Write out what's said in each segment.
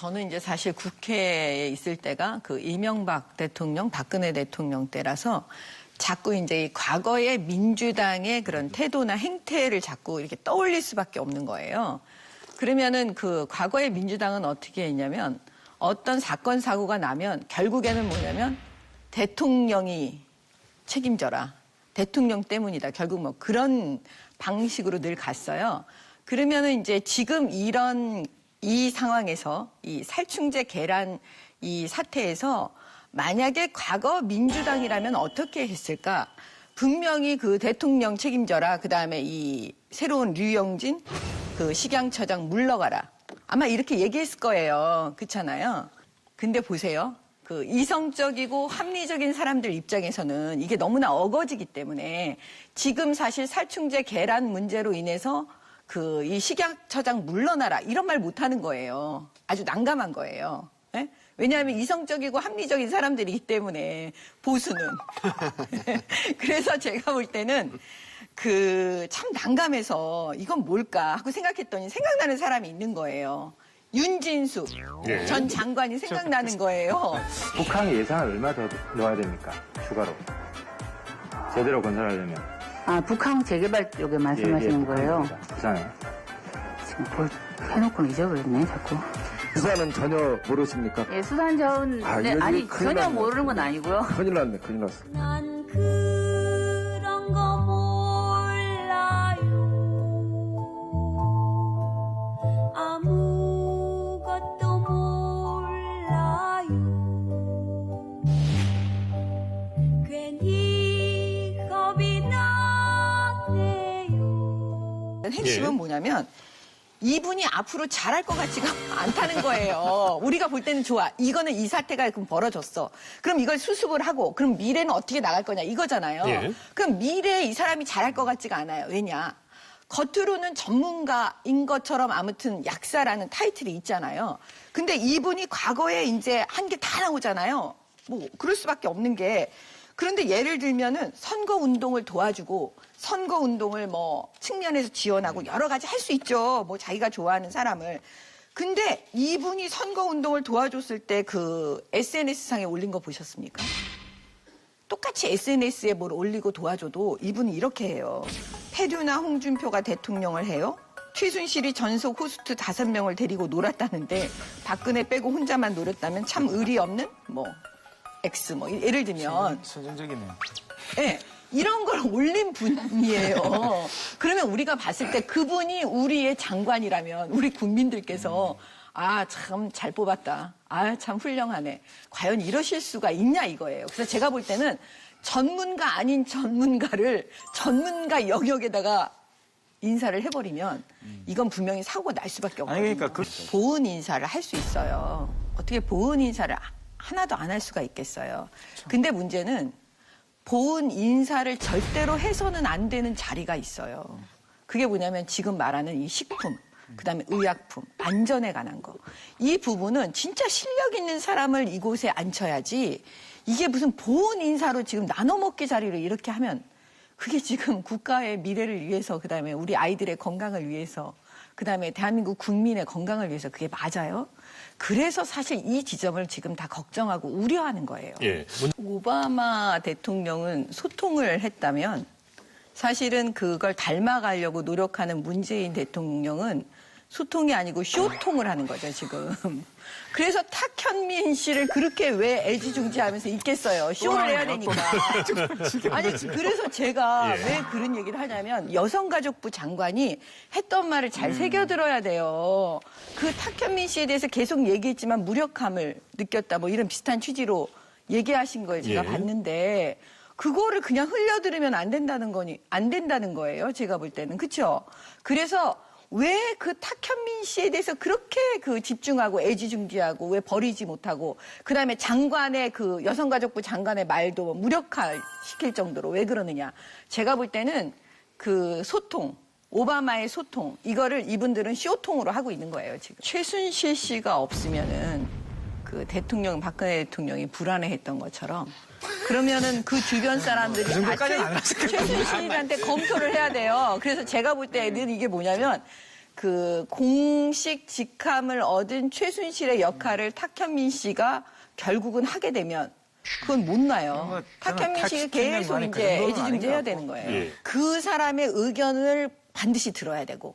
저는 이제 사실 국회에 있을 때가 그 이명박 대통령, 박근혜 대통령 때라서 자꾸 이제 이 과거의 민주당의 그런 태도나 행태를 자꾸 이렇게 떠올릴 수밖에 없는 거예요. 그러면은 그 과거의 민주당은 어떻게 했냐면 어떤 사건, 사고가 나면 결국에는 뭐냐면 대통령이 책임져라. 대통령 때문이다. 결국 뭐 그런 방식으로 늘 갔어요. 그러면은 이제 지금 이 상황에서 이 살충제 계란 이 사태에서 만약에 과거 민주당이라면 어떻게 했을까? 분명히 그 대통령 책임져라. 그다음에 이 새로운 류영진 그 식양처장 물러가라. 아마 이렇게 얘기했을 거예요. 그렇잖아요. 근데 보세요. 그 이성적이고 합리적인 사람들 입장에서는 이게 너무나 어거지기 때문에 지금 사실 살충제 계란 문제로 인해서 그 이 식약처장 물러나라 이런 말 못하는 거예요. 아주 난감한 거예요. 네? 왜냐하면 이성적이고 합리적인 사람들이기 때문에 보수는. 그래서 제가 볼 때는 그 참 난감해서 이건 뭘까 하고 생각했더니 생각나는 사람이 있는 거예요. 윤진수 전 장관이 생각나는 거예요. 북한 예산을 얼마 더 넣어야 됩니까? 추가로. 제대로 건설하려면. 아, 북한 재개발 쪽에 말씀하시는 거예요? 부산에. 지금 뭘 해놓고는 잊어버렸네, 자꾸. 부산은 전혀 모르십니까? 예, 수산자원, 네, 아니, 전혀 모르는 건 아니고요. 큰일 났네, 큰일 났어. 난 그런 거 몰라요. 아무것도 몰라요. 괜히 겁이 나네요. 핵심은 뭐냐면 이분이 앞으로 잘할 것 같지가 않다는 거예요. 우리가 볼 때는 좋아. 이거는 이 사태가 그럼 벌어졌어. 그럼 이걸 수습을 하고 그럼 미래는 어떻게 나갈 거냐 이거잖아요. 예. 그럼 미래에 이 사람이 잘할 것 같지가 않아요. 왜냐? 겉으로는 전문가인 것처럼 아무튼 약사라는 타이틀이 있잖아요. 근데 이분이 과거에 이제 한 게 다 나오잖아요. 뭐 그럴 수밖에 없는 게 그런데 예를 들면은 선거 운동을 도와주고 선거 운동을 뭐 측면에서 지원하고 여러 가지 할 수 있죠. 뭐 자기가 좋아하는 사람을. 근데 이분이 선거 운동을 도와줬을 때 그 SNS상에 올린 거 보셨습니까? 똑같이 SNS에 뭘 올리고 도와줘도 이분이 이렇게 해요. 패류나 홍준표가 대통령을 해요. 최순실이 전속 호스트 5명을 데리고 놀았다는데 박근혜 빼고 혼자만 노렸다면 참 의리 없는 뭐 X 뭐 예를 들면 선정적이네. 네, 이런 걸 올린 분이에요. 그러면 우리가 봤을 때 그분이 우리의 장관이라면 우리 국민들께서 아, 참 잘 뽑았다. 아, 참 훌륭하네. 과연 이러실 수가 있냐 이거예요. 그래서 제가 볼 때는 전문가 아닌 전문가를 전문가 영역에다가 인사를 해버리면 이건 분명히 사고가 날 수밖에 없거든요. 아니, 그러니까 보은 인사를 할 수 있어요. 어떻게 보은 인사를 하나도 안 할 수가 있겠어요. 근데 문제는 보은 인사를 절대로 해서는 안 되는 자리가 있어요. 그게 뭐냐면 지금 말하는 이 식품, 그다음에 의약품, 안전에 관한 거. 이 부분은 진짜 실력 있는 사람을 이곳에 앉혀야지 이게 무슨 보은 인사로 지금 나눠먹기 자리를 이렇게 하면 그게 지금 국가의 미래를 위해서 그다음에 우리 아이들의 건강을 위해서 그다음에 대한민국 국민의 건강을 위해서 그게 맞아요? 그래서 사실 이 지점을 지금 다 걱정하고 우려하는 거예요. 예. 오바마 대통령은 소통을 했다면 사실은 그걸 닮아가려고 노력하는 문재인 대통령은 소통이 아니고 쇼통을 하는 거죠, 지금. 그래서 탁현민 씨를 그렇게 왜 애지중지하면서 있겠어요. 쇼를 해야 되니까. 아니, 그래서 제가 왜 그런 얘기를 하냐면 여성가족부 장관이 했던 말을 잘 새겨들어야 돼요. 그 탁현민 씨에 대해서 계속 얘기했지만 무력함을 느꼈다. 뭐 이런 비슷한 취지로 얘기하신 거예요. 제가 봤는데 그거를 그냥 흘려들으면 안 된다는 거예요. 제가 볼 때는. 그렇죠? 그래서 왜 그 탁현민 씨에 대해서 그렇게 그 집중하고 애지중지하고 왜 버리지 못하고 그다음에 장관의 그 여성가족부 장관의 말도 무력화시킬 정도로 왜 그러느냐. 제가 볼 때는 그 소통, 오바마의 소통 이거를 이분들은 쇼통으로 하고 있는 거예요. 지금. 최순실 씨가 없으면은 그 대통령 박근혜 대통령이 불안해했던 것처럼 그러면은 그 주변 사람들이 최순실한테 검토를 해야 돼요. 그래서 제가 볼 때는 이게 뭐냐면 그 공식 직함을 얻은 최순실의 역할을 탁현민 씨가 결국은 하게 되면 그건 못 나요. 탁현민 씨가 계속 이제 애지중지해야 되는 거예요. 예. 그 사람의 의견을 반드시 들어야 되고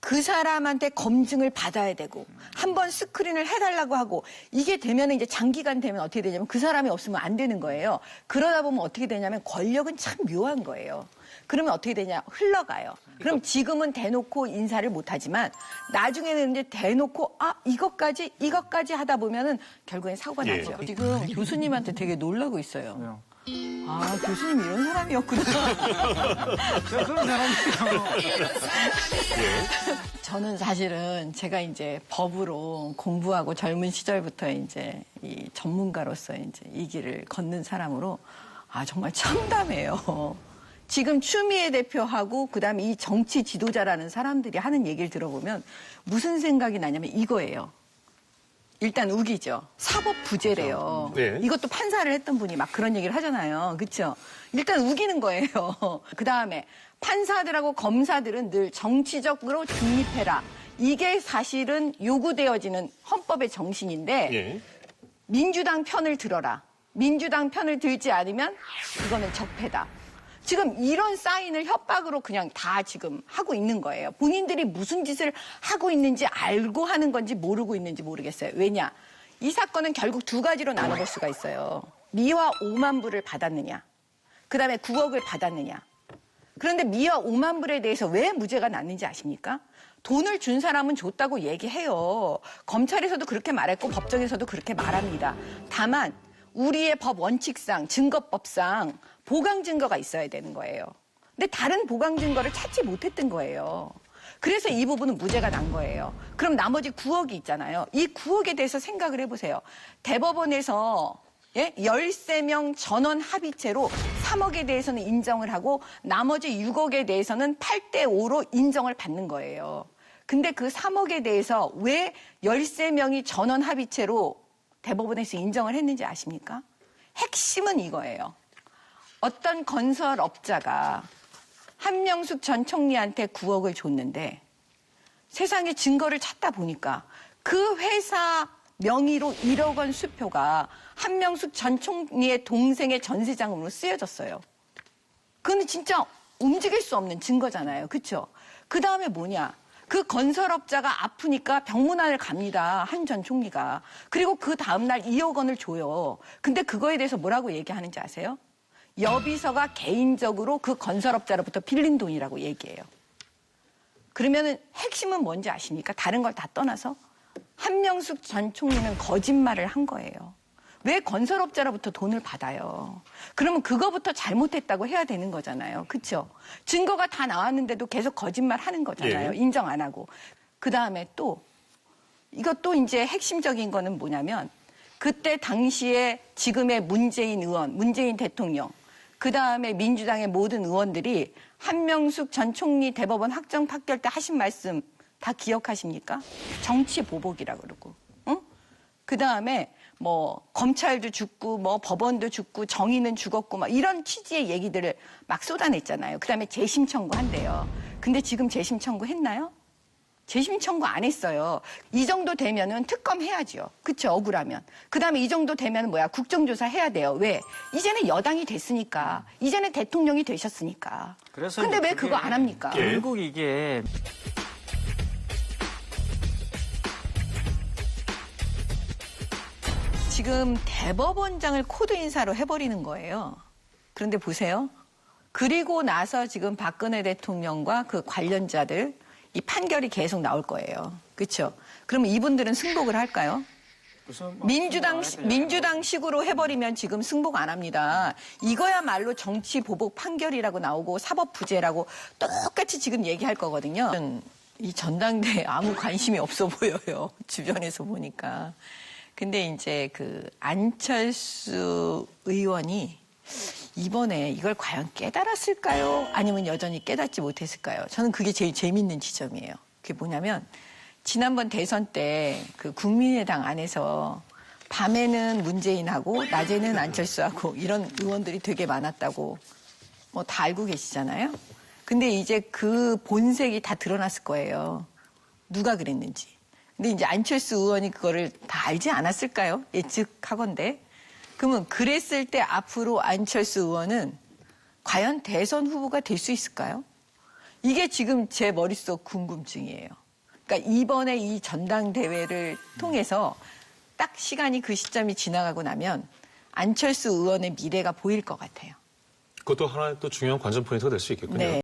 그 사람한테 검증을 받아야 되고 한번 스크린을 해달라고 하고 이게 되면 이제 장기간 되면 어떻게 되냐면 그 사람이 없으면 안 되는 거예요. 그러다 보면 어떻게 되냐면 권력은 참 묘한 거예요. 그러면 어떻게 되냐 흘러가요. 그럼 지금은 대놓고 인사를 못하지만 나중에는 이제 대놓고 이것까지 하다 보면은 결국엔 사고가 예. 나죠. 지금 교수님한테 되게 놀라고 있어요. 아, 교수님 이런 사람이었구나. 그런 사람이요. 저는 사실은 제가 이제 법으로 공부하고 젊은 시절부터 이제 이 전문가로서 이제 이 길을 걷는 사람으로 정말 참담해요. 지금 추미애 대표하고 그다음에 이 정치 지도자라는 사람들이 하는 얘기를 들어보면 무슨 생각이 나냐면 이거예요. 일단 우기죠. 사법 부재래요. 네. 이것도 판사를 했던 분이 막 그런 얘기를 하잖아요. 그렇죠? 일단 우기는 거예요. 그다음에 판사들하고 검사들은 늘 정치적으로 중립해라. 이게 사실은 요구되어지는 헌법의 정신인데 예. 민주당 편을 들어라. 민주당 편을 들지 않으면 이거는 적폐다. 지금 이런 사인을 협박으로 그냥 다 지금 하고 있는 거예요. 본인들이 무슨 짓을 하고 있는지 알고 하는 건지 모르고 있는지 모르겠어요. 왜냐? 이 사건은 결국 두 가지로 나눠볼 수가 있어요. 미화 5만 불을 받았느냐. 그다음에 9억을 받았느냐. 그런데 미화 5만 불에 대해서 왜 무죄가 났는지 아십니까? 돈을 준 사람은 줬다고 얘기해요. 검찰에서도 그렇게 말했고 법정에서도 그렇게 말합니다. 다만 우리의 법 원칙상 증거법상 보강 증거가 있어야 되는 거예요. 근데 다른 보강 증거를 찾지 못했던 거예요. 그래서 이 부분은 무죄가 난 거예요. 그럼 나머지 9억이 있잖아요. 이 9억에 대해서 생각을 해보세요. 대법원에서 13명 전원 합의체로 3억에 대해서는 인정을 하고 나머지 6억에 대해서는 8대5로 인정을 받는 거예요. 근데 그 3억에 대해서 왜 13명이 전원 합의체로 대법원에서 인정을 했는지 아십니까? 핵심은 이거예요. 어떤 건설업자가 한명숙 전 총리한테 9억을 줬는데 세상에 증거를 찾다 보니까 그 회사 명의로 1억 원 수표가 한명숙 전 총리의 동생의 전세자금으로 쓰여졌어요. 그건 진짜 움직일 수 없는 증거잖아요. 그렇죠? 그 다음에 뭐냐? 그 건설업자가 아프니까 병문안을 갑니다. 한 전 총리가. 그리고 그 다음날 2억 원을 줘요. 근데 그거에 대해서 뭐라고 얘기하는지 아세요? 여비서가 개인적으로 그 건설업자로부터 빌린 돈이라고 얘기해요. 그러면은 핵심은 뭔지 아십니까? 다른 걸 다 떠나서 한명숙 전 총리는 거짓말을 한 거예요. 왜 건설업자로부터 돈을 받아요? 그러면 그거부터 잘못했다고 해야 되는 거잖아요. 그렇죠? 증거가 다 나왔는데도 계속 거짓말 하는 거잖아요. 예. 인정 안 하고. 그다음에 또 이것도 이제 핵심적인 거는 뭐냐면 그때 당시에 지금의 문재인 의원, 문재인 대통령, 그다음에 민주당의 모든 의원들이 한명숙 전 총리 대법원 확정 판결 때 하신 말씀 다 기억하십니까? 정치 보복이라고 그러고. 응? 그다음에 뭐 검찰도 죽고 뭐 법원도 죽고 정의는 죽었고 막 이런 취지의 얘기들을 막 쏟아냈잖아요. 그다음에 재심 청구한대요. 근데 지금 재심 청구했나요? 재심 청구 안 했어요. 이 정도 되면은 특검 해야죠. 그쵸? 억울하면. 그다음에 이 정도 되면 뭐야? 국정조사 해야 돼요. 왜? 이제는 여당이 됐으니까. 이제는 대통령이 되셨으니까. 근데 왜 그거 안 합니까? 결국 이게 지금 대법원장을 코드 인사로 해버리는 거예요. 그런데 보세요. 그리고 나서 지금 박근혜 대통령과 그 관련자들 이 판결이 계속 나올 거예요. 그렇죠? 그러면 이분들은 승복을 할까요? 민주당식으로 해버리면 지금 승복 안 합니다. 이거야말로 정치 보복 판결이라고 나오고 사법 부재라고 똑같이 지금 얘기할 거거든요. 이 전당대에 아무 관심이 없어 보여요. 주변에서 보니까. 근데 이제 그 안철수 의원이 이번에 이걸 과연 깨달았을까요? 아니면 여전히 깨닫지 못했을까요? 저는 그게 제일 재밌는 지점이에요. 그게 뭐냐면 지난번 대선 때 그 국민의당 안에서 밤에는 문재인하고 낮에는 안철수하고 이런 의원들이 되게 많았다고 뭐 다 알고 계시잖아요. 근데 이제 그 본색이 다 드러났을 거예요. 누가 그랬는지. 근데 이제 안철수 의원이 그거를 다 알지 않았을까요? 예측하건대. 그러면 그랬을 때 앞으로 안철수 의원은 과연 대선 후보가 될 수 있을까요? 이게 지금 제 머릿속 궁금증이에요. 그러니까 이번에 이 전당대회를 통해서 딱 시간이 그 시점이 지나가고 나면 안철수 의원의 미래가 보일 것 같아요. 그것도 하나의 또 중요한 관전 포인트가 될 수 있겠군요. 네.